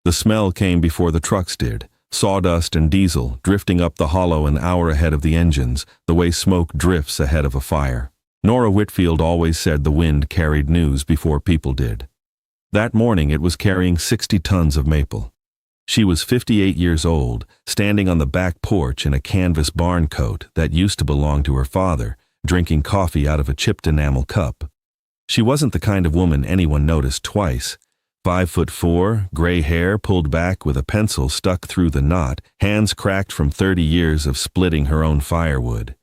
The smell came before the trucks did, sawdust and diesel drifting up the hollow an hour ahead of the engines, the way smoke drifts ahead of a fire. Norah Whitfield always said the wind carried news before people did. That morning it was carrying 60 tons of maple. She was 58 years old, standing on the back porch in a canvas barn coat that used to belong to her father, drinking coffee out of a chipped enamel cup. She wasn't the kind of woman anyone noticed twice. 5'4", gray hair pulled back with a pencil stuck through the knot, hands cracked from 30 years of splitting her own firewood.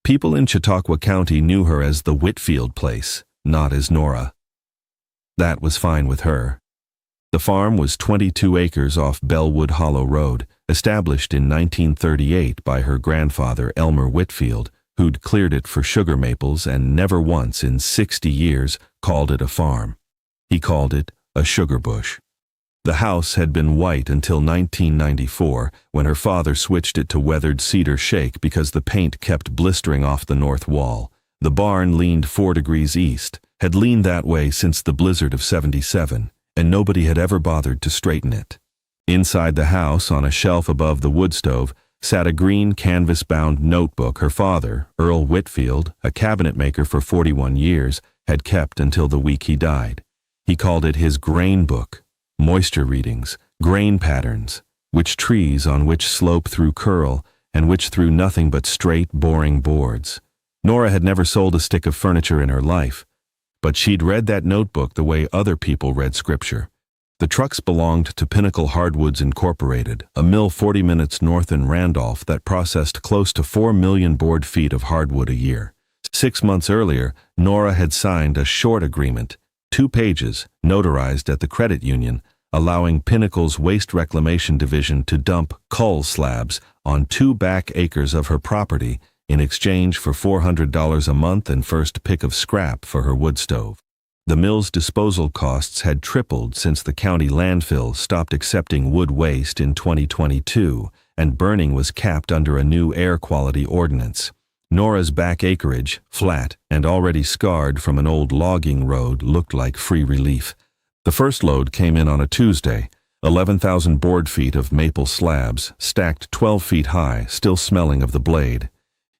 People in Chautauqua County knew her as the Whitfield place, not as Norah. That was fine with her. The farm was 22 acres off Bellwood Hollow Road, established in 1938 by her grandfather Elmer Whitfield, who'd cleared it for sugar maples and never once in 60 years called it a farm. He called it a sugar bush. The house had been white until 1994, when her father switched it to weathered cedar shake because the paint kept blistering off the north wall. The barn leaned 4 degrees east, had leaned that way since the blizzard of '77, and nobody had ever bothered to straighten it. Inside the house, on a shelf above the wood stove, sat a green canvas-bound notebook her father, Earl Whitfield, a cabinetmaker for 41 years, had kept until the week he died. He called it his grain book. Moisture readings, grain patterns, which trees on which slope through curl, and which through nothing but straight, boring boards. Norah had never sold a stick of furniture in her life, but she'd read that notebook the way other people read scripture. The trucks belonged to Pinnacle Hardwoods Incorporated, a mill 40 minutes north in Randolph that processed close to 4 million board feet of hardwood a year. 6 months earlier, Norah had signed a short agreement, 2 pages, notarized at the credit union, allowing Pinnacle's Waste Reclamation Division to dump cull slabs on 2 back acres of her property in exchange for $400 a month and first pick of scrap for her wood stove. The mill's disposal costs had tripled since the county landfill stopped accepting wood waste in 2022, and burning was capped under a new air quality ordinance. Norah's back acreage, flat and already scarred from an old logging road, looked like free relief. The first load came in on a Tuesday, 11,000 board feet of maple slabs, stacked 12 feet high, still smelling of the blade.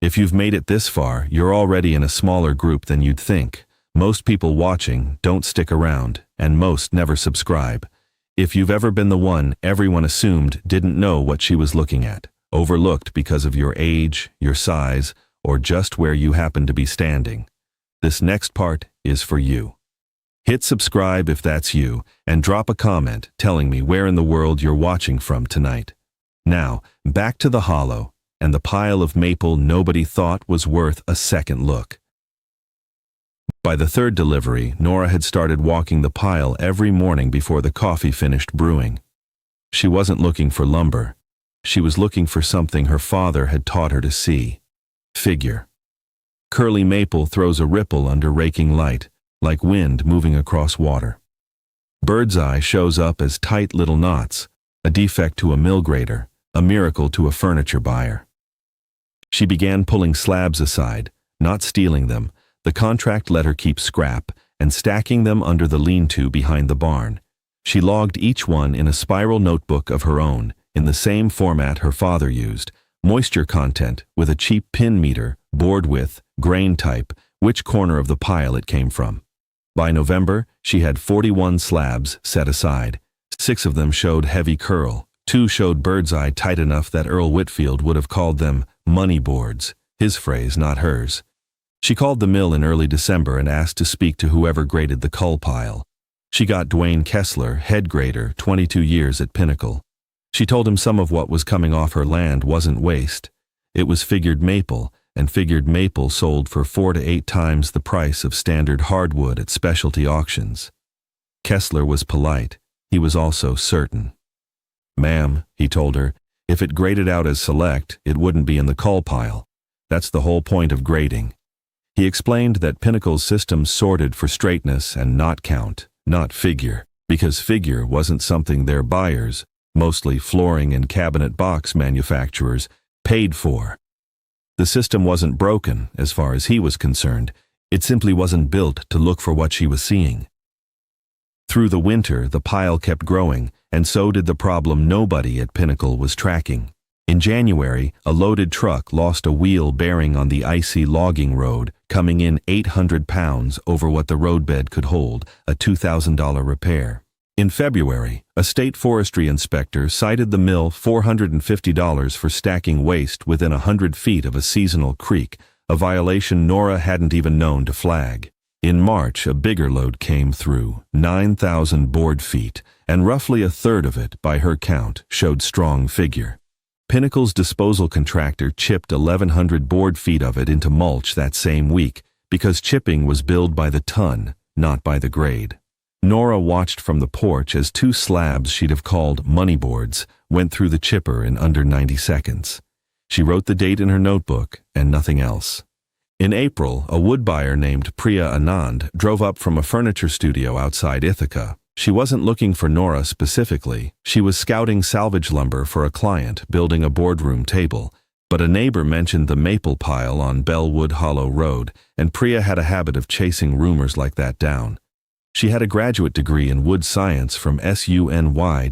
If you've made it this far, you're already in a smaller group than you'd think. Most people watching don't stick around, and most never subscribe. If you've ever been the one everyone assumed didn't know what she was looking at, overlooked because of your age, your size, or just where you happen to be standing, this next part is for you. Hit subscribe if that's you, and drop a comment telling me where in the world you're watching from tonight. Now, back to the hollow, and the pile of maple nobody thought was worth a second look. By the third delivery, Norah had started walking the pile every morning before the coffee finished brewing. She wasn't looking for lumber. She was looking for something her father had taught her to see. Figure. Curly maple throws a ripple under raking light, like wind moving across water. Bird's eye shows up as tight little knots, a defect to a mill grader, a miracle to a furniture buyer. She began pulling slabs aside, not stealing them. The contract let her keep scrap, and stacking them under the lean-to behind the barn. She logged each one in a spiral notebook of her own, in the same format her father used: moisture content with a cheap pin meter, board width, grain type, which corner of the pile it came from. By November, she had 41 slabs set aside. 6 of them showed heavy curl. 2 showed bird's eye tight enough that Earl Whitfield would have called them money boards, his phrase, not hers. She called the mill in early December and asked to speak to whoever graded the cull pile. She got Dwayne Kessler, head grader, 22 years at Pinnacle. She told him some of what was coming off her land wasn't waste. It was figured maple, and figured maple sold for 4 to 8 times the price of standard hardwood at specialty auctions. Kessler was polite. He was also certain. "Ma'am," he told her, "if it graded out as select, it wouldn't be in the cull pile. That's the whole point of grading." He explained that Pinnacle's system sorted for straightness and knot count, not figure, because figure wasn't something their buyers, mostly flooring and cabinet box manufacturers, paid for. The system wasn't broken, as far as he was concerned. It simply wasn't built to look for what she was seeing. Through the winter, the pile kept growing, and so did the problem nobody at Pinnacle was tracking. In January, a loaded truck lost a wheel bearing on the icy logging road, coming in 800 pounds over what the roadbed could hold, a $2,000 repair. In February, a state forestry inspector cited the mill $450 for stacking waste within 100 feet of a seasonal creek, a violation Norah hadn't even known to flag. In March, a bigger load came through, 9,000 board feet, and roughly a third of it, by her count, showed strong figure. Pinnacle's disposal contractor chipped 1,100 board feet of it into mulch that same week, because chipping was billed by the ton, not by the grade. Norah watched from the porch as 2 slabs she'd have called money boards went through the chipper in under 90 seconds. She wrote the date in her notebook and nothing else. In April, a wood buyer named Priya Anand drove up from a furniture studio outside Ithaca. She wasn't looking for Norah specifically. She was scouting salvage lumber for a client building a boardroom table, but a neighbor mentioned the maple pile on Bellwood Hollow Road, and Priya had a habit of chasing rumors like that down. She had a graduate degree in wood science from SUNY-ESF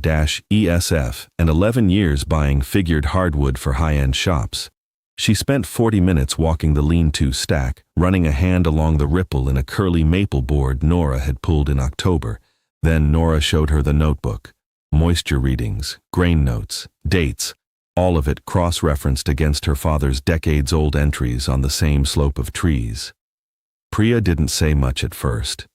and 11 years buying figured hardwood for high-end shops. She spent 40 minutes walking the lean-to stack, running a hand along the ripple in a curly maple board Norah had pulled in October. Then Norah showed her the notebook. Moisture readings, grain notes, dates, all of it cross-referenced against her father's decades-old entries on the same slope of trees. Priya didn't say much at first.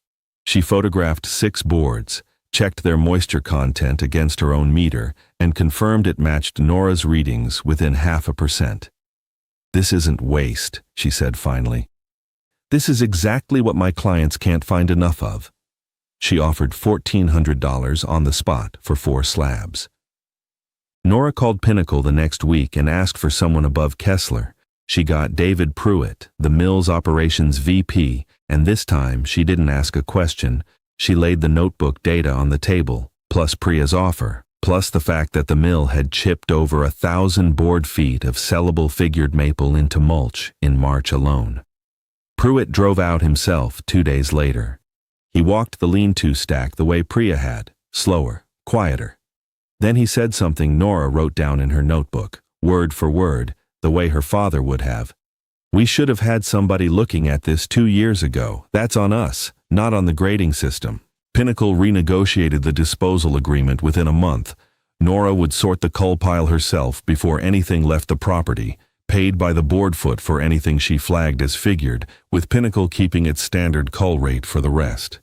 She photographed 6 boards, checked their moisture content against her own meter, and confirmed it matched Norah's readings within 0.5%. "This isn't waste," she said finally. "This is exactly what my clients can't find enough of." She offered $1,400 on the spot for 4 slabs. Norah called Pinnacle the next week and asked for someone above Kessler. She got David Pruitt, the mill's operations VP, and this time she didn't ask a question. She laid the notebook data on the table, plus Priya's offer, plus the fact that the mill had chipped over 1,000 board feet of sellable figured maple into mulch in March alone. Pruitt drove out himself 2 days later. He walked the lean-to stack the way Priya had, slower, quieter. Then he said something Norah wrote down in her notebook, word for word, the way her father would have. "We should have had somebody looking at this 2 years ago. That's on us, not on the grading system." Pinnacle renegotiated the disposal agreement within a month. Norah would sort the cull pile herself before anything left the property, paid by the board foot for anything she flagged as figured, with Pinnacle keeping its standard cull rate for the rest.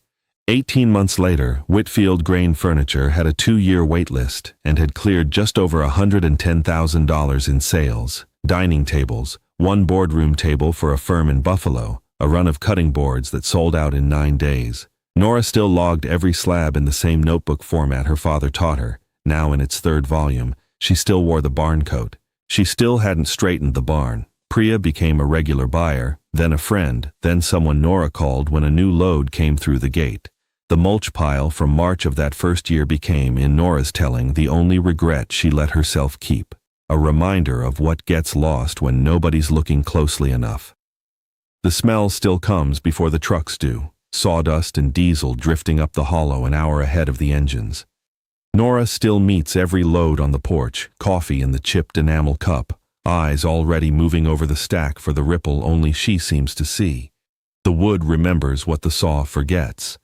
18 months later, Whitfield Grain Furniture had a 2-year wait list and had cleared just over $110,000 in sales, dining tables, 1 boardroom table for a firm in Buffalo, a run of cutting boards that sold out in 9 days. Norah still logged every slab in the same notebook format her father taught her. Now in its 3rd volume, she still wore the barn coat. She still hadn't straightened the barn. Priya became a regular buyer, then a friend, then someone Norah called when a new load came through the gate. The mulch pile from March of that first year became, in Norah's telling, the only regret she let herself keep. A reminder of what gets lost when nobody's looking closely enough. The smell still comes before the trucks do, sawdust and diesel drifting up the hollow an hour ahead of the engines. Norah still meets every load on the porch, coffee in the chipped enamel cup, eyes already moving over the stack for the ripple only she seems to see. The wood remembers what the saw forgets.